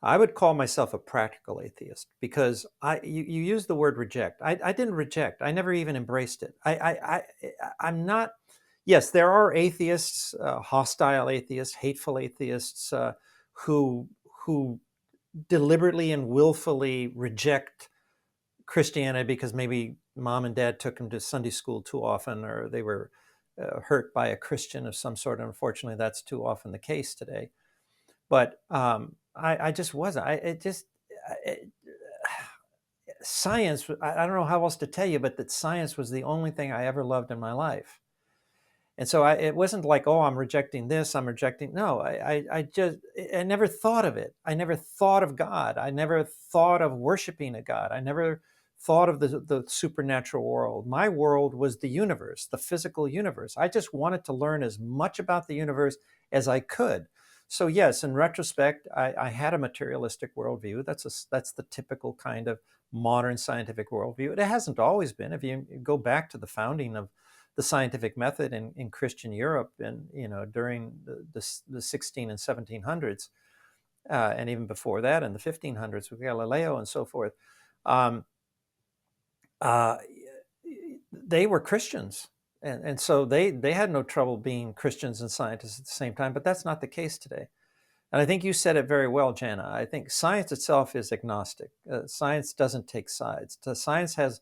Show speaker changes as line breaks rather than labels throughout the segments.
I would call myself a practical atheist because you use the word reject. I didn't reject. I never even embraced it. I'm not. Yes, there are atheists, hostile atheists, hateful atheists, who who deliberately and willfully reject Christianity because maybe mom and dad took them to Sunday school too often, or they were hurt by a Christian of some sort. Unfortunately, that's too often the case today. But I just wasn't. It, science. I don't know how else to tell you, but that science was the only thing I ever loved in my life. And so it wasn't like, oh, I'm rejecting this, I'm rejecting. No, I never thought of it. I never thought of God. I never thought of worshiping a God. I never thought of the supernatural world. My world was the universe, the physical universe. I just wanted to learn as much about the universe as I could. So yes, in retrospect, I had a materialistic worldview. That's the typical kind of modern scientific worldview. It hasn't always been. If you go back to the founding of the scientific method in Christian Europe, and during the 16 and 1700s, and even before that in the 1500s with Galileo and so forth, um, uh, they were Christians, and so they had no trouble being Christians and scientists at the same time. But that's not the case today. And I think you said it very well, Jana. I think science itself is agnostic. Science doesn't take sides. Science has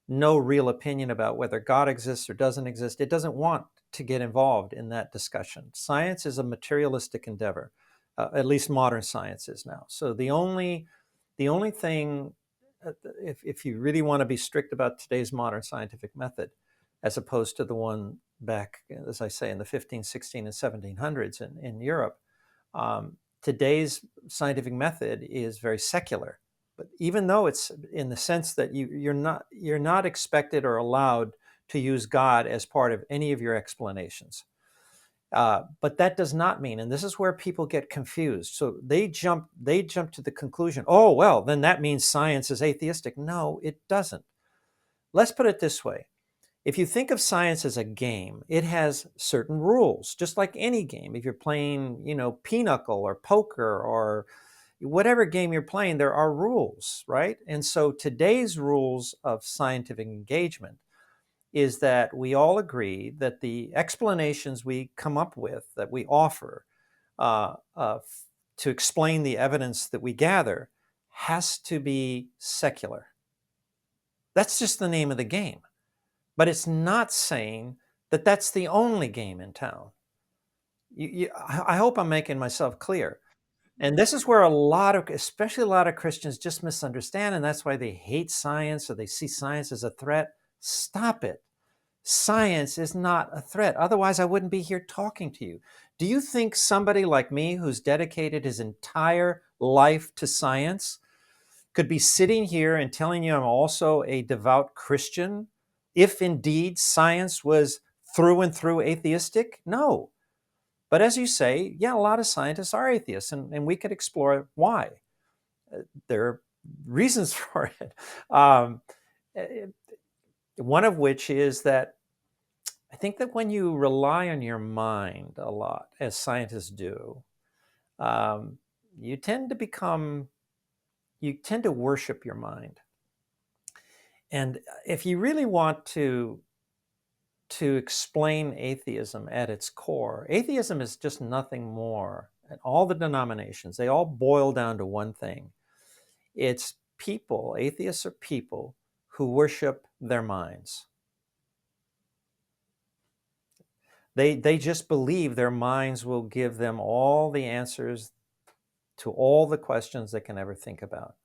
no real opinion about whether God exists or doesn't exist. It doesn't want to get involved in that discussion. Science is a materialistic endeavor, at least modern science is now. So the only thing, if you really want to be strict about today's modern scientific method, as opposed to the one back, as I say, in the 15, 16, and 1700s in Europe, today's scientific method is very secular. But even though it's in the sense that you're not expected or allowed to use God as part of any of your explanations, but that does not mean, and this is where people get confused. So they jump to the conclusion, oh well, then that means science is atheistic. No, it doesn't. Let's put it this way: if you think of science as a game, it has certain rules, just like any game. If you're playing, pinochle or poker or whatever game you're playing, there are rules, right? And so today's rules of scientific engagement is that we all agree that the explanations we come up with, that we offer uh, uh, to explain the evidence that we gather, has to be secular. That's just the name of the game. But it's not saying that that's the only game in town. I hope I'm making myself clear. And this is where especially a lot of Christians just misunderstand, and that's why they hate science or they see science as a threat. Stop it. Science is not a threat. Otherwise, I wouldn't be here talking to you. Do you think somebody like me, who's dedicated his entire life to science, could be sitting here and telling you I'm also a devout Christian if indeed science was through and through atheistic? No. But as you say, yeah, a lot of scientists are atheists, and we could explore why. There are reasons for it. Eh, One of which is that I think that when you rely on your mind a lot, as scientists do, um, you tend to worship your mind. And if you really want to explain atheism at its core, atheism is just nothing more. And all the denominations, they all boil down to one thing. It's people, atheists are people who worship their minds. They just believe their minds will give them all the answers to all the questions they can ever think about.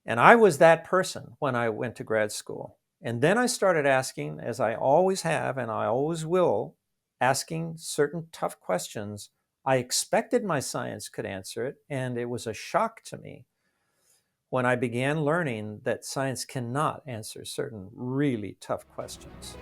And I was that person when I went to grad school. And then I started asking, as I always have and I always will, asking certain tough questions. I expected my science could answer it, and it was a shock to me when I began learning that science cannot answer certain really tough questions.